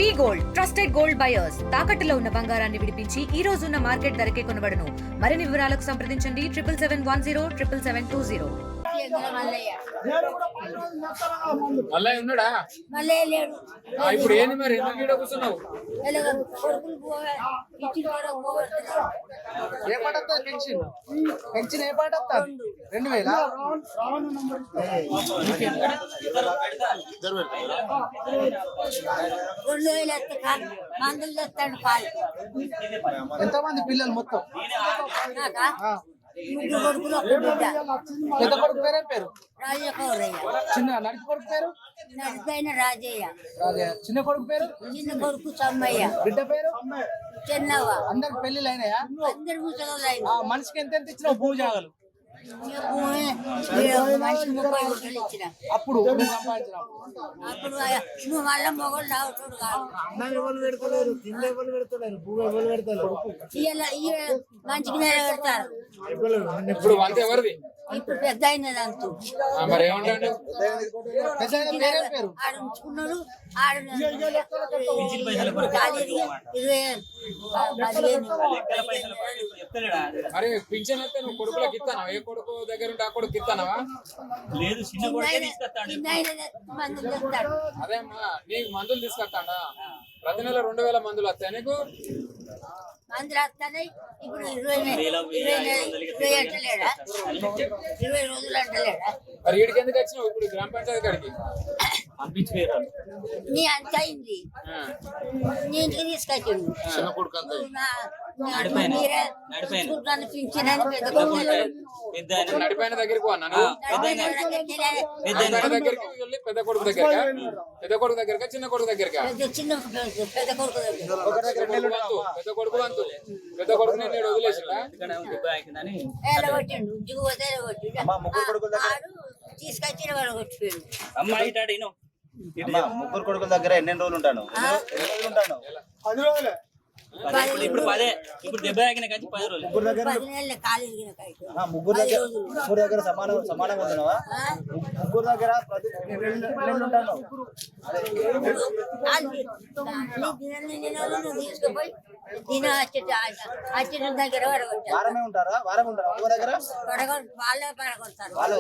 వి gold trusted gold buyers తాకట్టులో ఉన్న బంగారాన్ని విడిపించి ఈ రోజు ఉన్న మార్కెట్ ధరకే కొనబడును. మరిన్ని వివరాలకు సంప్రదించండి 77107720. మల్లయ్య ఉన్నాడా? ఇప్పుడు ఏంది మరి ఎందుకు ఈడ కూర్చున్నావు? ఏ పాట వస్తుంది పెన్షన్? పెన్షన్ ఏ పాట వస్తుంది? 2000 మందులు తెస్తాడు పాలు. ఎంతమంది పిల్లలు మొత్తం? ముగ్గురు కొడుకులు ఒక బిడ్డ. పెద్ద కొడుకు పేరే పేరు రాజకౌరయ్య. చిన్న నడిపి కొడుకు పేరు నడిపోయిన రాజయ్య. రాజయ్య. చిన్న కొడుకు పేరు చిన్న కొడుకు సమ్మయ్య. బిడ్డ పేరు చెన్నవ్వ. అందరికి పెళ్లిళ్ళు అయినాయా? అందరు ముసలోళ్ళు అయిన. మనిషికి ఎంత ఇచ్చినావు భూమి జాగాలు? మనిషి 30 గుంటలు ఇచ్చిన. అప్పుడు సంపాదించినావు. అప్పుడు నువ్వు మళ్ళా మొగలు తాగుతాడు కాదు. మంచికి నిలబెడతారు. ఇప్పుడు వంత ఎవరిది? ఇప్పుడు పెద్ద అయినది అంతు. మరి ఏమంటాడు? పేరే పేరు ఆడ ఉంచుకున్నాడు. ఆడ 20,000 మరి పింఛన్ అయితే నువ్వు కొడుకులకు ఇస్తానా? ఏ కొడుకు దగ్గర ఉంటే ఆ కొడుకు ఇస్తానవా? లేదు, చిన్న కొడుకే తీసుకొస్తాడు. మందులు తెస్తాడు. అదే అమ్మా, నీకు మందులు తీసుకొస్తాడా? ప్రతి నెల 2000 మందులు వస్తాయి నీకు? మందులు వస్తాయి. ఇప్పుడు 20 అంటలేడా? 20 రోజులు అంటలేడా? మరి వీడికి ఎందుకు వచ్చినావు ఇప్పుడు గ్రామ పంచాయతీ కాడికి? పంపించిపోయారు. నీ అంత అయింది. నీ ఇంటికి తీసుకొచ్చిండు. చిన్న కొడుకు అంత మీరే చూడడానికి పింఛనని పెద్ద కొడుకు నడిపోయిన దగ్గరికి పోన్నాను. దగ్గరికి వెళ్ళి పెద్ద కొడుకు దగ్గర, పెద్ద కొడుకు దగ్గరకా చిన్న కొడుకు దగ్గరకా? చిన్న పెద్ద కొడుకు దగ్గర. పెద్ద కొడుకు వంతు. పెద్ద కొడుకు నేను వదిలేసిందా? ఎలగొట్టిండు. ఉద్యోగం పోతే ఎలగొట్టిండు. తీసుకొచ్చిన వాడు కొట్టిపోయాడు. అమ్మాయి ముగ్గురు కొడుకుల దగ్గర ఎన్ని రోజులు ఉంటాను? 10 రోజులే. ఇప్పుడు 10. ఇప్పుడు 70 ఆగిన కానీ 10 రోజులు. ముగ్గురు దగ్గర ముగ్గురు దగ్గర సమానంగా ఉంటున్నావా? ముగ్గురు దగ్గర ఉంటాను. తీసుకుపోయి అచ్చిన దగ్గర వారమే ఉంటారా? వారం ఉంటారా ఒక్క దగ్గర? వాళ్ళే పడగొడతారు. వాళ్ళు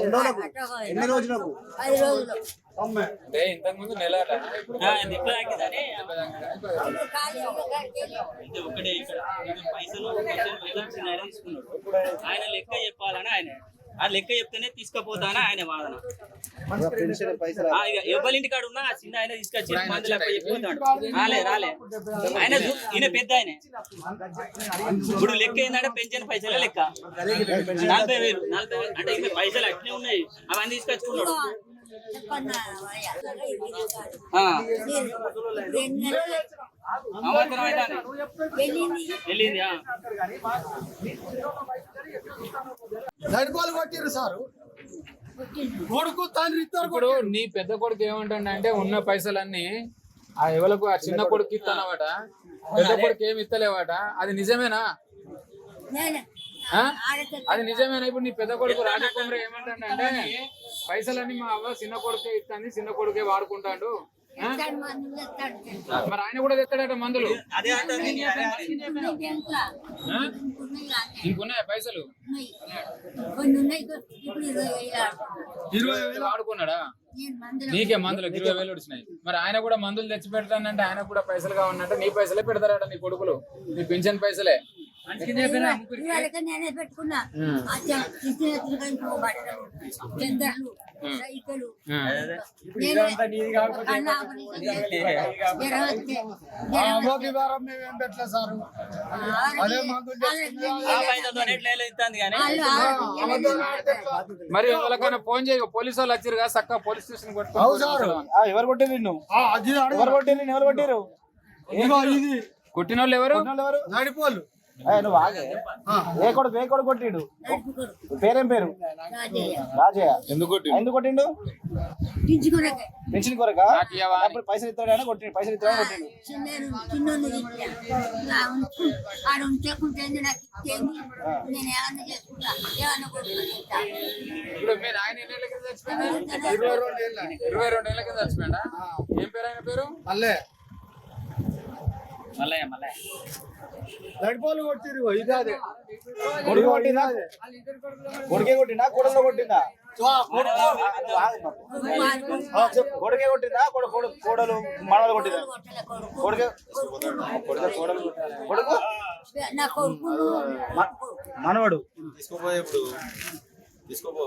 ఎన్ని రోజులకు? 10 రోజులు. అంటే ఇంతకు ముందు నెల ఒకటే ఇక్కడ పైసలు తీసుకున్నాడు. ఆయన లెక్క చెప్పాలని ఆయన ఆ లెక్క చెప్తేనే తీసుకుపోతానా ఆయన వాదన. ఎవరి ఇంటికాడు ఉన్నా ఆ చిన్న ఆయన తీసుకొచ్చి మందులు చెప్పిపోతాడు. రాలే ఆయన ఈయన పెద్ద ఆయన. ఇప్పుడు లెక్క ఏంటంటే పెన్షన్ పైసల లెక్క 40,000 అంటే ఈయన పైసలు అట్లే ఉన్నాయి. అవన్నీ తీసుకొచ్చుకున్నాడు. వెళ్ళింది. నడిపోలు కొట్టిరు సారు. కొడుకు తండ్రి ఇద్దరు. ఇప్పుడు నీ పెద్ద కొడుకు ఏమంటాడు అంటే ఉన్న పైసలన్నీ ఆ ఎవలకు ఆ చిన్న కొడుకు ఇస్తానవాట, పెద్ద కొడుకు ఏమి ఇస్తలేవాట. అది నిజమేనా? అది నిజమేనా? ఇప్పుడు నీ పెద్ద కొడుకు రాజకుమారి ఏమంటాడంటే పైసలన్నీ మా అవ్వ చిన్న కొడుకే ఇస్తాను, చిన్న కొడుకే వాడుకుంటాడు. మరి ఆయన కూడా తెస్తాడట మందులు. ఇంకున్నాయా పైసలు? 20,000 వాడుకున్నాడా? నీకే మందులకు 20,000 వచ్చినాయి. మరి ఆయన కూడా మందులు తెచ్చి పెడతానంటే ఆయన కూడా పైసలు కావాలంటే నీ పైసలే పెడతారట నీ కొడుకులు, నీ పింఛన్ పైసలే. నేనే పెట్టుకున్నా. సైకిలు మరి ఎవరికైనా ఫోన్ చేయ, పోలీసు వాళ్ళు వచ్చారు కదా చక్క పోలీస్ స్టేషన్ కొట్టు. ఎవరు కొట్టారు నిన్ను? ఎవరు కొట్టారు? కొట్టిన వాళ్ళు ఎవరు? నడిపోలు. నువ్వు ఆగే. ఏ కొడుకు కొట్టిండు? పేరేం పేరు? రాజయ్య. ఎందుకు కొట్టిండు? పెన్షన్ కొరక. అప్పుడు పైసలు ఇస్తాడని కొట్టిండు. పైసలు ఇస్తాడని కొట్టిండు. ఇప్పుడు మీరు ఆయన 22 ఏళ్ళ కింద చచ్చిపోయాడా? ఏం పేరు ఆయన పేరు? మల్లయ్య నడిపోలు కొట్టిరు ఇది అదే కొడుకు కొట్టిందా కొడుకే కొట్టిందా కొడలో కొట్టిందా కొడుకే కొట్టిందా కోడలు మనవలు కొట్టిందా కొడుకే కోడలు కొడుకు నా కొడుకు మనవడు తీసుకోపో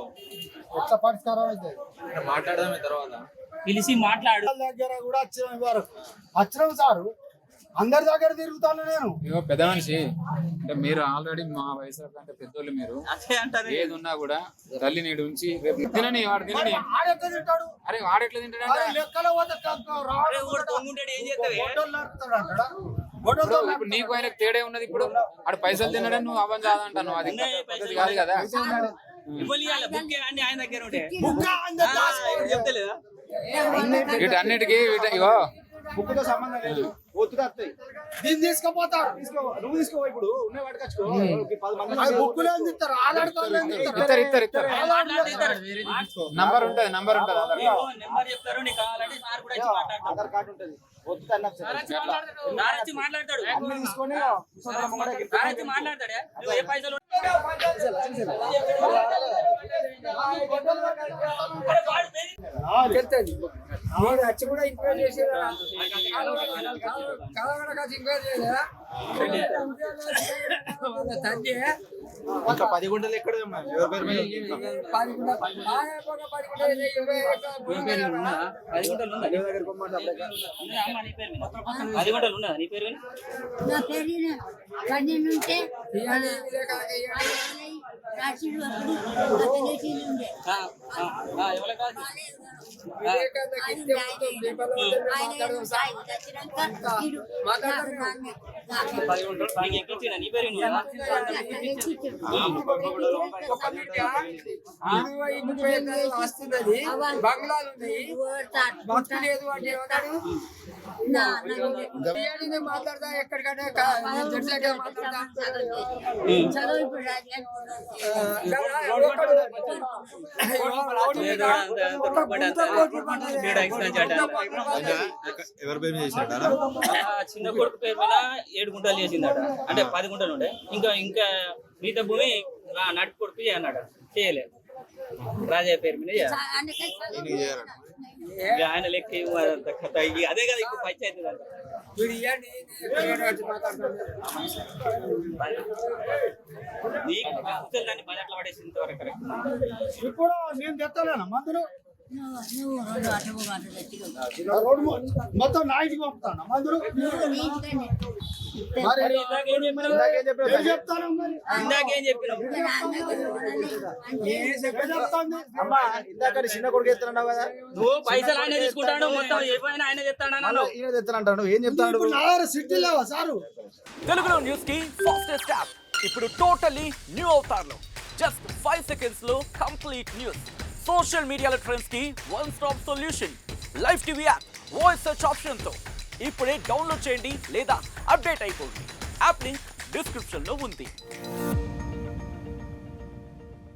ఎట్లా పరిష్కారం అయితే మాట్లాడదాం తర్వాత పిలిచి మాట్లాడు. దగ్గర కూడా వచ్చినాం సారు అందరి దగ్గర తిరుగుతాను నేను. ఇగో పెద్ద మనిషి అంటే మీరు ఆల్రెడీ మా వయసు అంటే పెద్దోళ్ళు మీరు అదే అంటారు. ఏది ఉన్నా కూడా తల్లి నీడు ఉంచి రేపు తినని వాడు తినని. ఆడెట్లా తింటాడు? అరే వాడెట్లా తింటాడంటే అరే లెక్కలో పోతే అరే ఊరు దొంగుంటాడు ఏం చేస్తావే? గొడ్డలు నరుకుతాడు అంటాడా? గొడ్డలతో ఇప్పుడు నీకు ఆయనకు తేడే ఉన్నది. ఇప్పుడు ఆడు పైసలు తినడం నువ్వు అవ్వని కాదంటాను. అది పద్ధతి కాదు కదా. ఇవ్వాలి బుక్ అన్ని ఆయన దగ్గర ఉంటే బుక్క అందరి దాచుకోవాలి. చెప్తలేదా? వీటన్నిటికీ ఇగో బుక్కుతో సంబంధం లేదు. ఒత్తుగా వస్తాయి. దీన్ని తీసుకుపోతారు. నువ్వు తీసుకో ఇప్పుడు ఉన్న వాటికచ్చుకో 10 మంది అది బుక్కులు ఏం తింటారు? ఆలాడుతారు ఏం తింటారు? ఇస్తారు నంబర్ ఉంటది అందరికి. నెంబర్ చెప్తారు. నీకు కావాలంటే సార్ కూడా వచ్చి మాట్లాడతాడు. ఆధార్ కార్డు ఉంటది. ఒత్తుతా అన్న సార్ వచ్చి మాట్లాడతాడు. అన్ని తీసుకొని సార్ వచ్చి మాట్లాడతాడే. నువ్వు ఏ పైసలు చెప్తాది. వాడు వచ్చి కూడా ఇంక్వైరీ చేసేదా? కలగడ కాసి ఇంక్వైరీ చేయలేదా? వాళ్ళ తండ్రి ఇంకా 10 గుంటలు ఎక్కడ ఎవరి పేరు మీద ఉంది? 10 గుంటలు బాగా అయిపోగా 10 గుంటలు 20 10 గుంటలు ఉందా? అమ్మ నీ పేరు మీద 10 గుంటలు ఉన్నదా నీ పేరు మీద? నా పేరు కన్నుంటే ఇవ్వాలి రాశిలు అప్పుడు అతనేసి ఉండే ఎవరికి కాదు? వివేకానందకి ఇస్తే మొత్తం పేపర్లో మాట్లాడదాం సార్. నీకు ఎక్కించిన నీ పేరు మీద? వస్తున్నది బంగ్లాలు ఉన్నాయి బతుకు లేదు అంటే ఏమన్నాడు మాట్లాడదా ఎక్కడికంటే జడ్జి దగ్గర మాట్లాడదా చదువు ఇప్పుడు ఎవరి పేరు మీద చేసినట్టు చిన్న కొడుకు పేరు మీద 7 గుంటలు చేసిందట. అంటే 10 గుంటలు ఉండే. ఇంకా మిగతా భూమి నడుపు కొడుకు అన్నాడు. చేయలేదు. రాజయ్య పేరు మీద ఆయన లెక్క అదంతా కథ. అదే కదా ఇప్పుడు పంచాయతీ అంతా. నీకు దాన్ని బజార్లో పడేసింది వరకు కరెక్ట్. ఇప్పుడు నేను చెప్తాను మందులు నువ్వు 2 గంటలు రోడ్డు మొత్తం నాయికి పంపుతాను మందులు మరి ఏం చెప్తాను మరి ఇందాకేం చెప్పినావు? చెప్తాను అమ్మా ఇందాక చిన్న కొడుకు ఎత్తున్నావు కదా నువ్వు పైసలు ఆయన తీసుకుంటాడు. మొత్తం ఏ పైన ఆయన చెప్తాడు. ఈయన ఎత్తానంటాడు. ఏం చెప్తాడు? ఇప్పుడు నా సిటీ లేవా సారు తెలుగులో న్యూస్ కి ఫాస్టెస్ట్ యాప్ ఇప్పుడు టోటలీ న్యూ అవతార్లో జస్ట్ 5 సెకండ్స్ లో కంప్లీట్ న్యూస్. సోషల్ మీడియాలో ట్రెండ్స్ కి one stop solution. Live TV app voice search option తో ఇప్పుడే డౌన్లోడ్ చేయండి లేదా అప్డేట్ అయిపోండి. యాప్ లింక్ డిస్క్రిప్షన్ లో ఉంది.